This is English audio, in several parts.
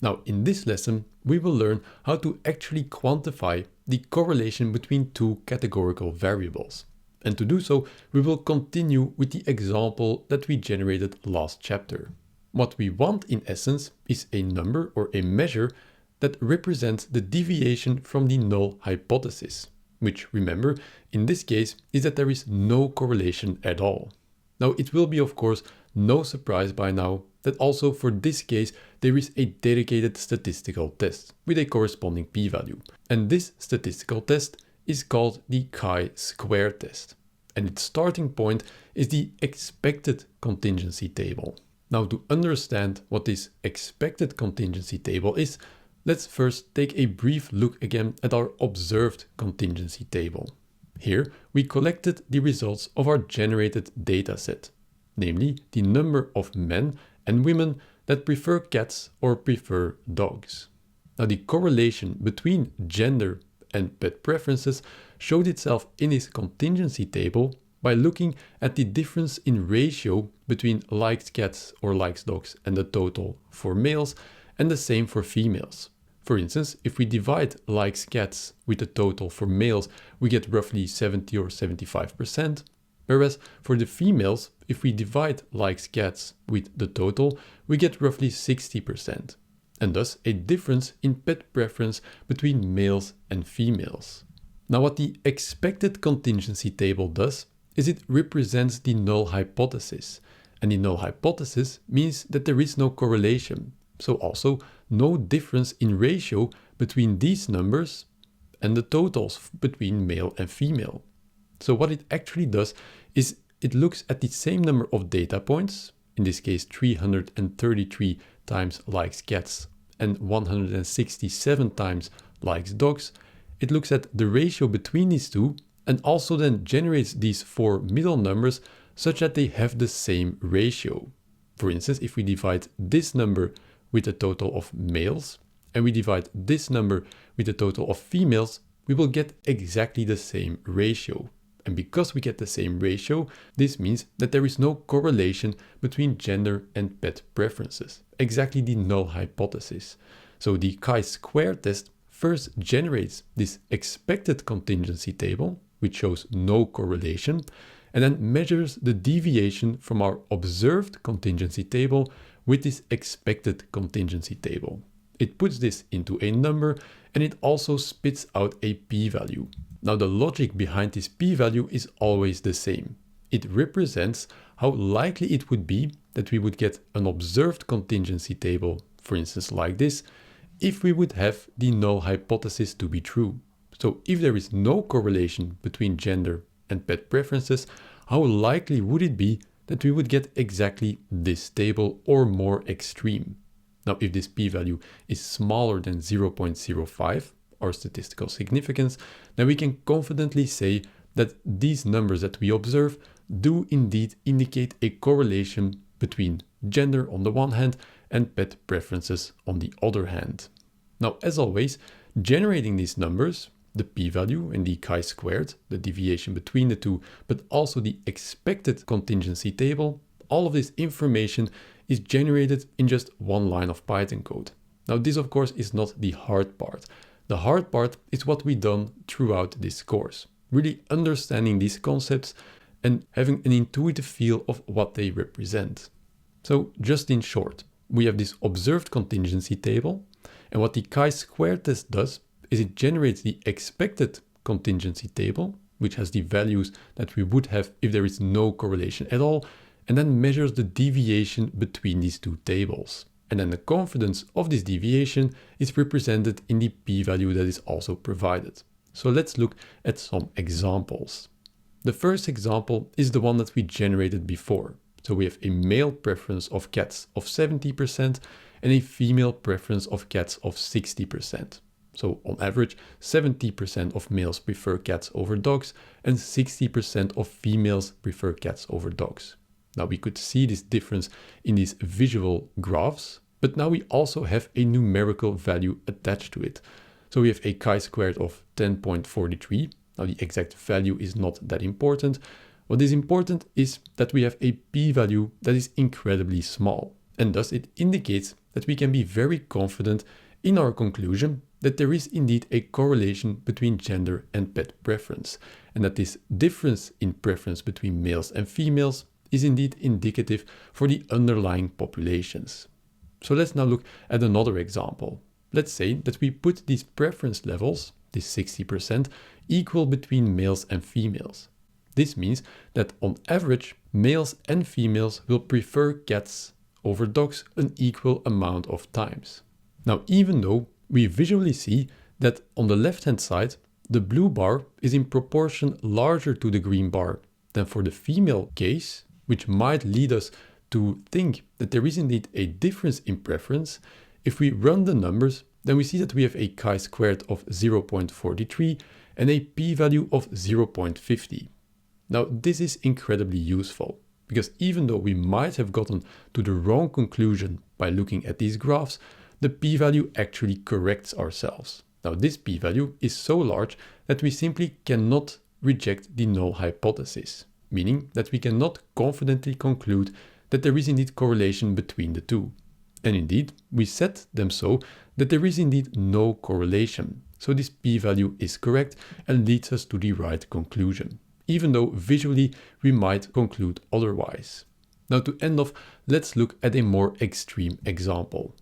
Now, in this lesson, we will learn how to actually quantify the correlation between two categorical variables. And to do so, we will continue with the example that we generated last chapter. What we want, in essence, is a number or a measure that represents the deviation from the null hypothesis, which, remember, in this case is that there is no correlation at all. Now, it will be, of course, no surprise by now that also for this case there is a dedicated statistical test with a corresponding p-value. And this statistical test is called the chi-square test. And its starting point is the expected contingency table. Now, to understand what this expected contingency table is, let's first take a brief look again at our observed contingency table. Here, we collected the results of our generated dataset, namely the number of men and women that prefer cats or prefer dogs. Now, the correlation between gender and pet preferences showed itself in this contingency table by looking at the difference in ratio between liked cats or liked dogs and the total for males, and the same for females. For instance, if we divide likes cats with the total for males, we get roughly 70 or 75%. Whereas for the females, if we divide likes cats with the total, we get roughly 60%. And thus a difference in pet preference between males and females. Now, what the expected contingency table does is it represents the null hypothesis. And the null hypothesis means that there is no correlation. So also no difference in ratio between these numbers and the totals between male and female. So what it actually does is it looks at the same number of data points, in this case 333 times likes cats and 167 times likes dogs. It looks at the ratio between these two and also then generates these four middle numbers such that they have the same ratio. For instance, if we divide this number with a total of males and we divide this number with a total of females, we will get exactly the same ratio. And because we get the same ratio, this means that there is no correlation between gender and pet preferences, exactly the null hypothesis. So the chi-square test first generates this expected contingency table, which shows no correlation, and then measures the deviation from our observed contingency table with this expected contingency table. It puts this into a number and it also spits out a p-value. Now, the logic behind this p-value is always the same. It represents how likely it would be that we would get an observed contingency table, for instance like this, if we would have the null hypothesis to be true. So if there is no correlation between gender and pet preferences, how likely would it be that we would get exactly this table or more extreme? Now, if this p-value is smaller than 0.05, or statistical significance, then we can confidently say that these numbers that we observe do indeed indicate a correlation between gender on the one hand and pet preferences on the other hand. Now, as always, generating these numbers, the p-value and the chi-squared, the deviation between the two, but also the expected contingency table, all of this information is generated in just one line of Python code. Now, this of course is not the hard part. The hard part is what we've done throughout this course, really understanding these concepts and having an intuitive feel of what they represent. So just in short, we have this observed contingency table, and what the chi-square test does is it generates the expected contingency table, which has the values that we would have if there is no correlation at all, and then measures the deviation between these two tables. And then the confidence of this deviation is represented in the p-value that is also provided. So let's look at some examples. The first example is the one that we generated before. So we have a male preference of cats of 70% and a female preference of cats of 60%. So on average, 70% of males prefer cats over dogs and 60% of females prefer cats over dogs. Now we could see this difference in these visual graphs, but now we also have a numerical value attached to it. So we have a chi-squared of 10.43. Now the exact value is not that important. What is important is that we have a p-value that is incredibly small, and thus it indicates that we can be very confident in our conclusion that there is indeed a correlation between gender and pet preference, and that this difference in preference between males and females is indeed indicative for the underlying populations. So let's now look at another example. Let's say that we put these preference levels, this 60%, equal between males and females. This means that on average, males and females will prefer cats over dogs an equal amount of times. Now, even though we visually see that on the left-hand side, the blue bar is in proportion larger to the green bar than for the female case, which might lead us to think that there is indeed a difference in preference, if we run the numbers, then we see that we have a chi-squared of 0.43 and a p-value of 0.50. Now, this is incredibly useful, because even though we might have gotten to the wrong conclusion by looking at these graphs, the p-value actually corrects ourselves. Now, this p-value is so large that we simply cannot reject the null hypothesis, meaning that we cannot confidently conclude that there is indeed correlation between the two. And indeed, we set them so that there is indeed no correlation. So this p-value is correct and leads us to the right conclusion, even though visually we might conclude otherwise. Now, to end off, let's look at a more extreme example.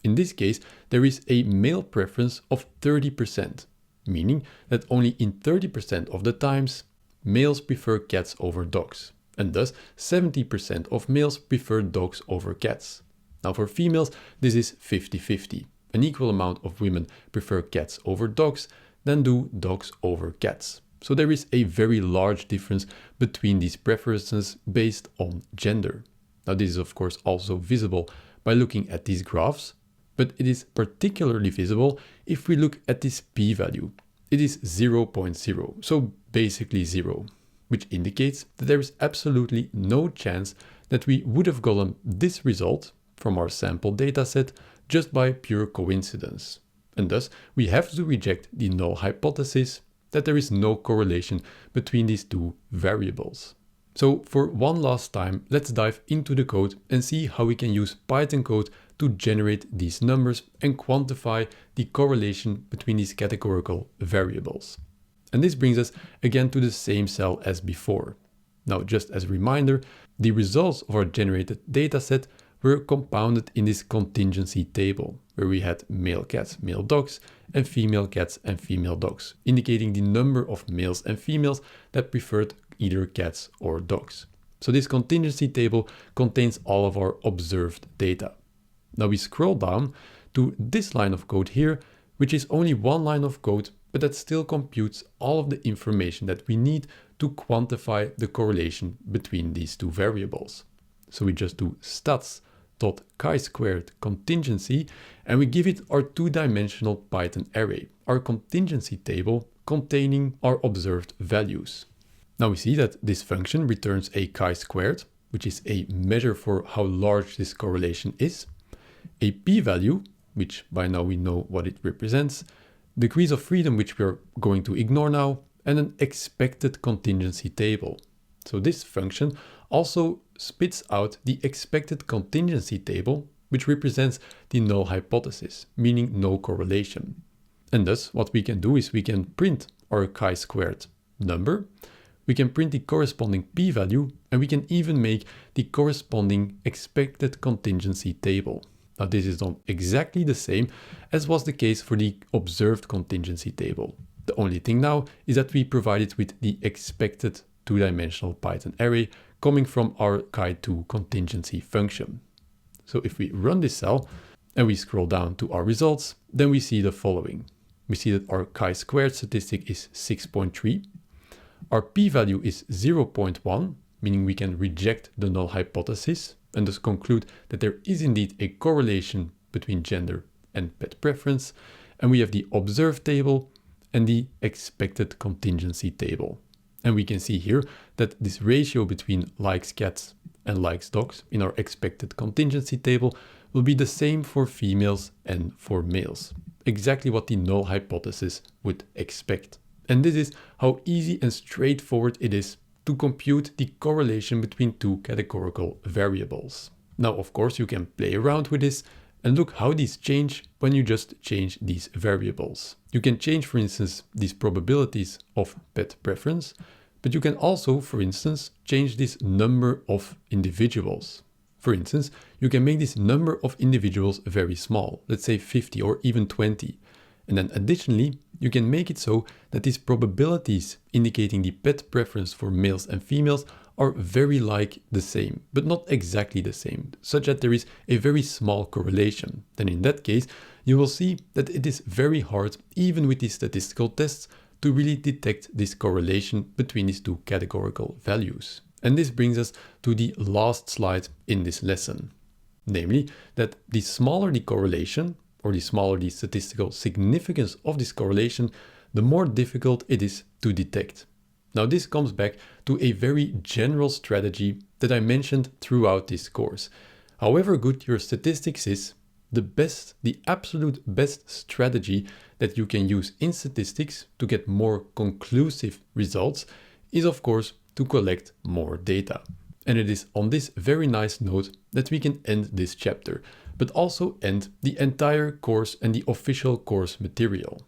In this case, there is a male preference of 30%, meaning that only in 30% of the times, males prefer cats over dogs, and thus 70% of males prefer dogs over cats. Now, for females, this is 50-50. An equal amount of women prefer cats over dogs than do dogs over cats. So there is a very large difference between these preferences based on gender. Now, this is of course also visible by looking at these graphs, but it is particularly visible if we look at this p-value. It is 0.0, so basically zero, which indicates that there is absolutely no chance that we would have gotten this result from our sample dataset just by pure coincidence. And thus, we have to reject the null hypothesis that there is no correlation between these two variables. So for one last time, let's dive into the code and see how we can use Python code to generate these numbers and quantify the correlation between these categorical variables. And this brings us again to the same cell as before. Now, just as a reminder, the results of our generated dataset were compounded in this contingency table, where we had male cats, male dogs, and female cats and female dogs, indicating the number of males and females that preferred either cats or dogs. So this contingency table contains all of our observed data. Now we scroll down to this line of code here, which is only one line of code, but that still computes all of the information that we need to quantify the correlation between these two variables. So we just do stats.chi-squared contingency, and we give it our two-dimensional Python array, our contingency table containing our observed values. Now we see that this function returns a chi-squared, which is a measure for how large this correlation is, a p-value, which by now we know what it represents, degrees of freedom, which we are going to ignore now, and an expected contingency table. So this function also spits out the expected contingency table, which represents the null hypothesis, meaning no correlation. And thus what we can do is we can print our chi-squared number, we can print the corresponding p-value, and we can even make the corresponding expected contingency table. Now this is done exactly the same as was the case for the observed contingency table. The only thing now is that we provide it with the expected two-dimensional Python array coming from our chi2 contingency function. So if we run this cell and we scroll down to our results, then we see the following. We see that our chi-squared statistic is 6.3. Our p-value is 0.1, meaning we can reject the null hypothesis and thus conclude that there is indeed a correlation between gender and pet preference. And we have the observed table and the expected contingency table. And we can see here that this ratio between likes cats and likes dogs in our expected contingency table will be the same for females and for males. Exactly what the null hypothesis would expect. And this is how easy and straightforward it is to compute the correlation between two categorical variables. Now, of course, you can play around with this and look how these change when you just change these variables. You can change, for instance, these probabilities of pet preference, but you can also, for instance, change this number of individuals. For instance, you can make this number of individuals very small, let's say 50 or even 20. And then additionally, you can make it so that these probabilities indicating the pet preference for males and females are very like the same, but not exactly the same, such that there is a very small correlation. Then in that case, you will see that it is very hard, even with these statistical tests, to really detect this correlation between these two categorical values. And this brings us to the last slide in this lesson, namely that the smaller the correlation, or the smaller the statistical significance of this correlation, the more difficult it is to detect. Now this comes back to a very general strategy that I mentioned throughout this course. However good your statistics is, the absolute best strategy that you can use in statistics to get more conclusive results is, of course, to collect more data. And it is on this very nice note that we can end this chapter, but also end the entire course and the official course material.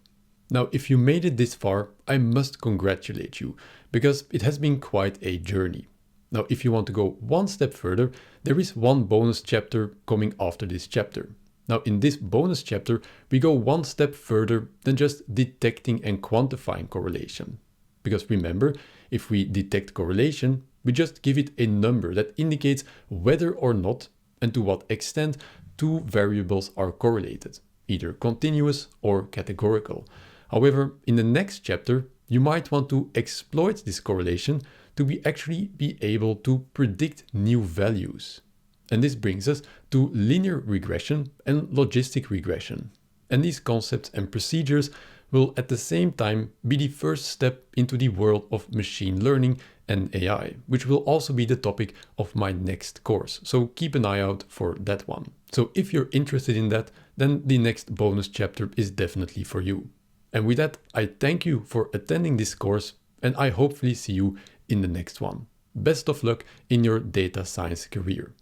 Now, if you made it this far, I must congratulate you, because it has been quite a journey. Now, if you want to go one step further, there is one bonus chapter coming after this chapter. Now, in this bonus chapter, we go one step further than just detecting and quantifying correlation. Because remember, if we detect correlation, we just give it a number that indicates whether or not and to what extent two variables are correlated, either continuous or categorical. However, in the next chapter, you might want to exploit this correlation to actually be able to predict new values. And this brings us to linear regression and logistic regression. And these concepts and procedures will at the same time be the first step into the world of machine learning and AI, which will also be the topic of my next course. So keep an eye out for that one. So if you're interested in that, then the next bonus chapter is definitely for you. And with that, I thank you for attending this course, and I hopefully see you in the next one. Best of luck in your data science career.